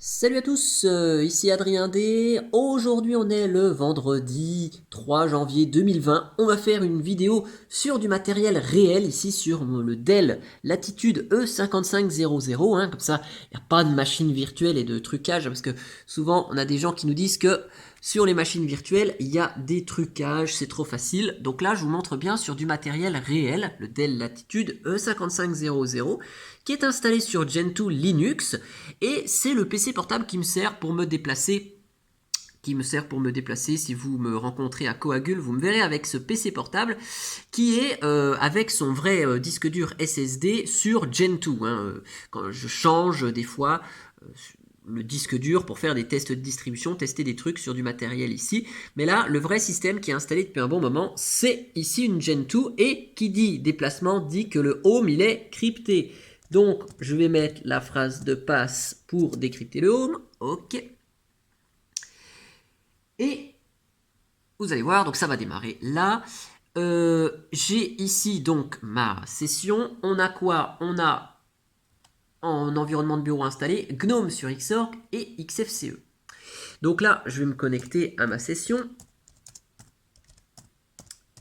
Salut à tous, ici Adrien D. Aujourd'hui on est le vendredi 3 janvier 2020. On va faire une vidéo sur du matériel réel ici sur le Dell Latitude E5500. Comme ça, il n'y a pas de machine virtuelle et de trucage parce que souvent on a des gens qui nous disent que sur les machines virtuelles il y a des trucages, c'est trop facile. Donc là je vous montre bien sur du matériel réel, le Dell Latitude E5500 qui est installé sur Gentoo Linux et c'est le PC portable qui me sert pour me déplacer. Si vous me rencontrez à Coagul, vous me verrez avec ce PC portable qui est avec son vrai disque dur SSD sur Gentoo. Quand je change des fois le disque dur pour faire des tests de distribution, tester des trucs sur du matériel ici. Mais là, le vrai système qui est installé depuis un bon moment, c'est ici une Gentoo. Et qui dit déplacement dit que le home, il est crypté. Donc, je vais mettre la phrase de passe pour décrypter le home. OK. Et vous allez voir, donc ça va démarrer là. J'ai ici donc ma session. On a quoi? On a en environnement de bureau installé GNOME sur Xorg et XFCE. Donc là, je vais me connecter à ma session.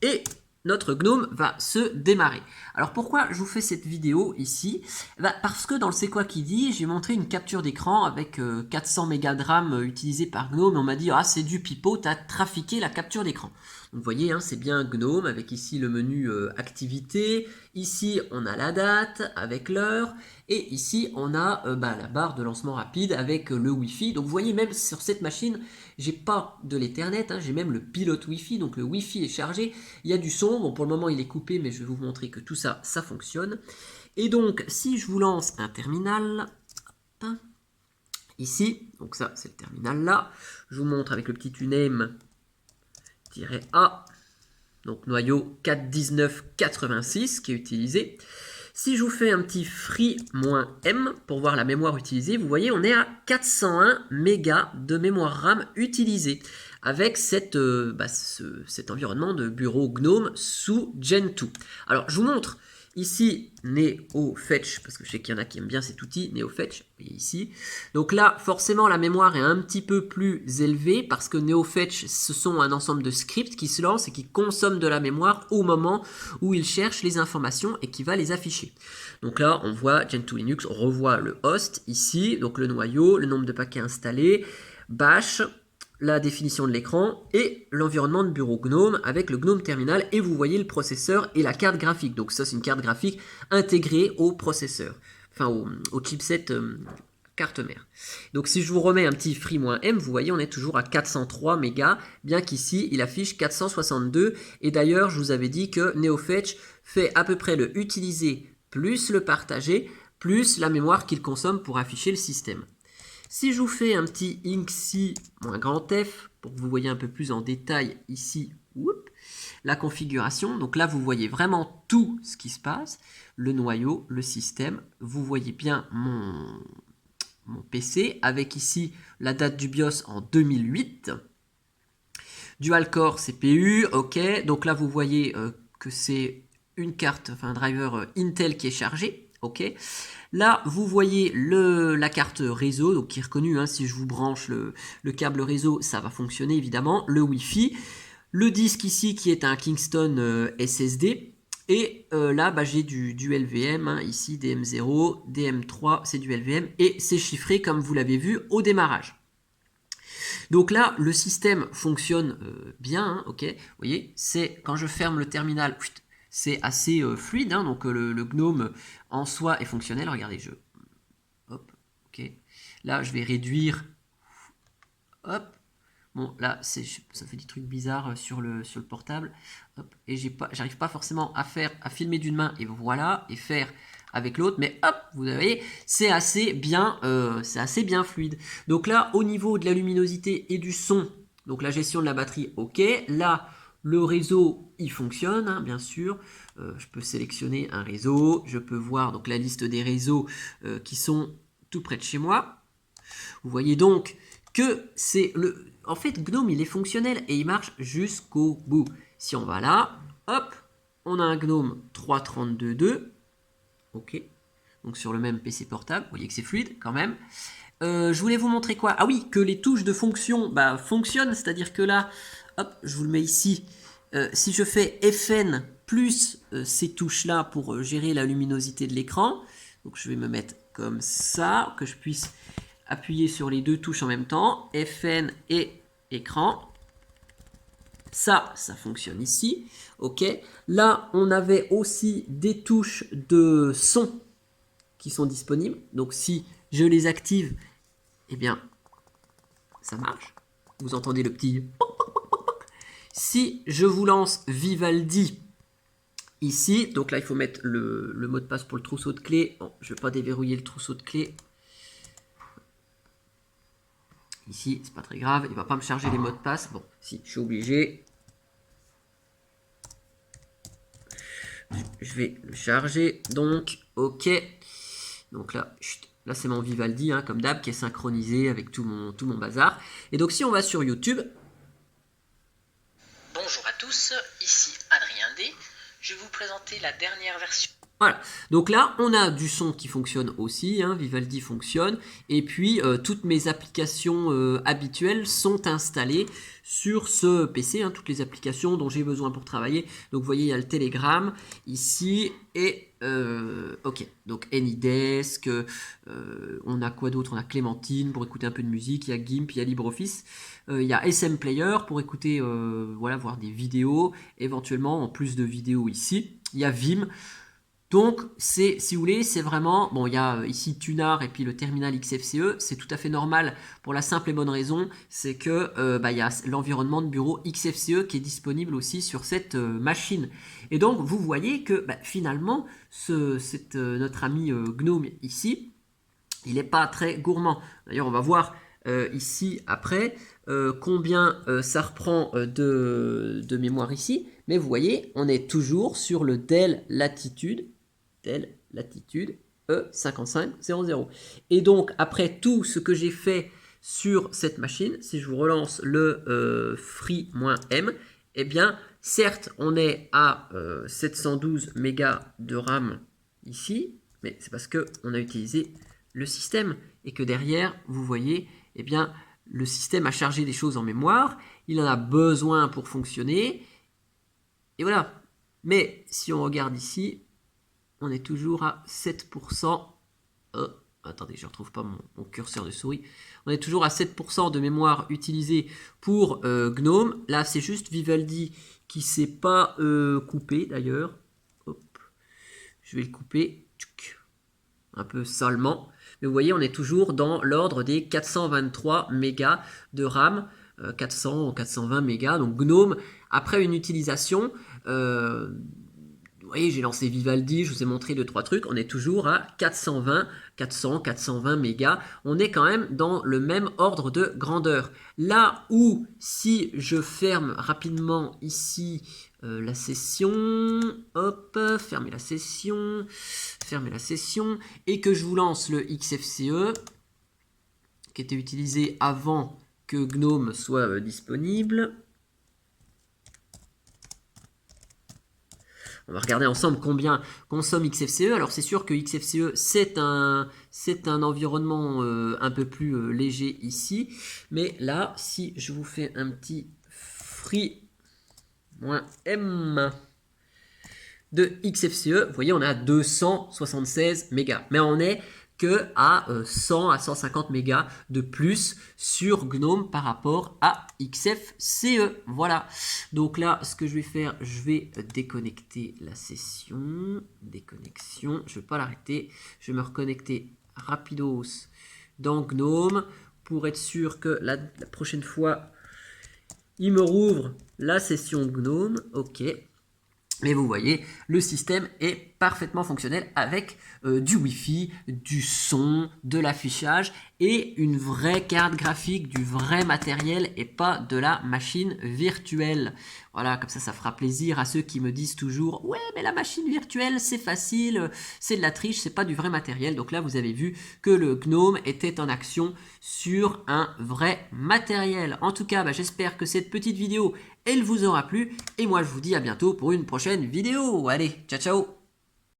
Et notre GNOME va se démarrer. Alors pourquoi je vous fais cette vidéo ici? Parce que dans le C'est quoi qui dit, j'ai montré une capture d'écran avec 400 mégas de RAM utilisés par GNOME. Et on m'a dit, ah c'est du pipeau, t'as trafiqué la capture d'écran. Donc vous voyez, c'est bien GNOME avec ici le menu activité. Ici on a la date avec l'heure. Et ici on a la barre de lancement rapide avec le Wi-Fi. Donc vous voyez, même sur cette machine, j'ai pas de l'Ethernet, j'ai même le pilote Wi-Fi. Donc le Wi-Fi est chargé. Il y a du son, bon pour le moment il est coupé, mais je vais vous montrer que tout ça, ça fonctionne. Et donc si je vous lance un terminal, hop, ici, donc ça c'est le terminal là, je vous montre avec le petit uname-a, donc noyau 41986 qui est utilisé. Si je vous fais un petit free-m pour voir la mémoire utilisée, vous voyez on est à 401 mégas de mémoire RAM utilisée avec cet environnement de bureau GNOME sous Gentoo. Alors je vous montre ici NeoFetch, parce que je sais qu'il y en a qui aiment bien cet outil, NeoFetch, vous voyez ici. Donc là, forcément, la mémoire est un petit peu plus élevée, parce que NeoFetch, ce sont un ensemble de scripts qui se lancent et qui consomment de la mémoire au moment où ils cherchent les informations et qui va les afficher. Donc là, on voit Gentoo Linux, on revoit le host ici, donc le noyau, le nombre de paquets installés, bash, la définition de l'écran et l'environnement de bureau GNOME avec le GNOME terminal, et vous voyez le processeur et la carte graphique. Donc ça c'est une carte graphique intégrée au processeur, enfin au chipset carte mère. Donc si je vous remets un petit free-m, vous voyez on est toujours à 403 mégas, bien qu'ici il affiche 462, et d'ailleurs je vous avais dit que NeoFetch fait à peu près le utiliser plus le partager plus la mémoire qu'il consomme pour afficher le système. Si je vous fais un petit INCSI-F pour que vous voyez un peu plus en détail ici, la configuration, donc là vous voyez vraiment tout ce qui se passe, le noyau, le système, vous voyez bien mon PC avec ici la date du BIOS en 2008, dual core CPU, ok, donc là vous voyez que c'est une carte, enfin un driver Intel qui est chargé, ok. Là, vous voyez la carte réseau, donc qui est reconnue, si je vous branche le câble réseau, ça va fonctionner évidemment, le Wi-Fi, le disque ici qui est un Kingston SSD, et là j'ai du LVM, ici DM0, DM3, c'est du LVM, et c'est chiffré comme vous l'avez vu au démarrage. Donc là, le système fonctionne bien, ok. Vous voyez, c'est quand je ferme le terminal, c'est assez fluide, donc le GNOME en soi est fonctionnel. Regardez, hop, ok. Là, je vais réduire, hop. Bon, là, ça fait des trucs bizarres sur le portable, hop. Et j'arrive pas forcément à filmer d'une main et voilà, et faire avec l'autre, mais hop, vous voyez, c'est assez bien fluide. Donc là, au niveau de la luminosité et du son, donc la gestion de la batterie, ok. Là, le réseau, il fonctionne, bien sûr. Je peux sélectionner un réseau, je peux voir donc la liste des réseaux qui sont tout près de chez moi. Vous voyez donc que en fait, GNOME, il est fonctionnel et il marche jusqu'au bout. Si on va là, hop, on a un GNOME 3.32.2. Ok, donc sur le même PC portable, vous voyez que c'est fluide quand même. Je voulais vous montrer quoi? Ah oui, que les touches de fonction fonctionnent, c'est-à-dire que là, hop, je vous le mets ici. Si je fais Fn plus ces touches-là pour gérer la luminosité de l'écran, donc je vais me mettre comme ça, que je puisse appuyer sur les deux touches en même temps, Fn et écran. Ça fonctionne ici. Ok. Là, on avait aussi des touches de son qui sont disponibles. Donc, si je les active, eh bien, ça marche. Vous entendez le petit... Si je vous lance Vivaldi ici, donc là, il faut mettre le mot de passe pour le trousseau de clés. Bon, je ne vais pas déverrouiller le trousseau de clés. Ici, c'est pas très grave, il ne va pas me charger les mots de passe. Bon, si, je suis obligé. Je vais le charger, donc, ok. Donc là, là c'est mon Vivaldi, hein, comme d'hab, qui est synchronisé avec tout mon bazar. Et donc, si on va sur YouTube... Bonjour à tous, ici Adrien D. Je vais vous présenter la dernière version. Voilà, donc là on a du son qui fonctionne aussi, hein, Vivaldi fonctionne, et puis toutes mes applications habituelles sont installées sur ce PC, hein, toutes les applications dont j'ai besoin pour travailler. Donc vous voyez il y a le Telegram ici, et ok, donc AnyDesk, on a quoi d'autre? On a Clémentine pour écouter un peu de musique, il y a GIMP, il y a LibreOffice, il y a SM Player pour écouter, voilà, voir des vidéos, éventuellement en plus de vidéos ici, il y a Vim. Donc, si vous voulez, c'est vraiment... Bon, il y a ici Tunar et puis le terminal XFCE. C'est tout à fait normal pour la simple et bonne raison, c'est que il y a l'environnement de bureau XFCE qui est disponible aussi sur cette machine. Et donc, vous voyez que finalement, notre ami Gnome ici, il n'est pas très gourmand. D'ailleurs, on va voir ici après combien ça reprend de mémoire ici. Mais vous voyez, on est toujours sur le Dell Latitude E5500. Et donc, après tout ce que j'ai fait sur cette machine, si je vous relance le free-m, eh bien, certes, on est à 712 mégas de RAM ici, mais c'est parce qu'on a utilisé le système et que derrière, vous voyez, eh bien, le système a chargé des choses en mémoire, il en a besoin pour fonctionner, et voilà. Mais si on regarde ici, on est toujours à 7%. Attendez, je ne retrouve pas mon curseur de souris. On est toujours à 7% de mémoire utilisée pour Gnome. Là, c'est juste Vivaldi qui ne s'est pas coupé d'ailleurs. Je vais le couper un peu salement. Mais vous voyez, on est toujours dans l'ordre des 423 mégas de RAM. 400 ou 420 mégas. Donc Gnome, après une utilisation... vous voyez, j'ai lancé Vivaldi, je vous ai montré 2-3 trucs, on est toujours à 420 mégas, on est quand même dans le même ordre de grandeur. Là où, si je ferme rapidement ici la session, hop, fermer la session, et que je vous lance le XFCE, qui était utilisé avant que Gnome soit disponible. On va regarder ensemble combien consomme XFCE. Alors c'est sûr que XFCE c'est un environnement un peu plus léger ici. Mais là, si je vous fais un petit free-m de XFCE, vous voyez on est à 276 mégas. Mais on est que à 100 à 150 mégas de plus sur Gnome par rapport à XFCE. Voilà. Donc là, ce que je vais faire, je vais déconnecter la session. Déconnexion. Je ne vais pas l'arrêter. Je vais me reconnecter rapidos dans Gnome pour être sûr que la prochaine fois, il me rouvre la session Gnome. OK. Mais vous voyez, le système est parfaitement fonctionnel avec du Wi-Fi, du son, de l'affichage et une vraie carte graphique, du vrai matériel et pas de la machine virtuelle. Voilà, comme ça fera plaisir à ceux qui me disent toujours « Ouais, mais la machine virtuelle, c'est facile, c'est de la triche, c'est pas du vrai matériel. » Donc là, vous avez vu que le Gnome était en action sur un vrai matériel. En tout cas, j'espère que cette petite vidéo, elle vous aura plu. Et moi, je vous dis à bientôt pour une prochaine vidéo. Allez, ciao, ciao!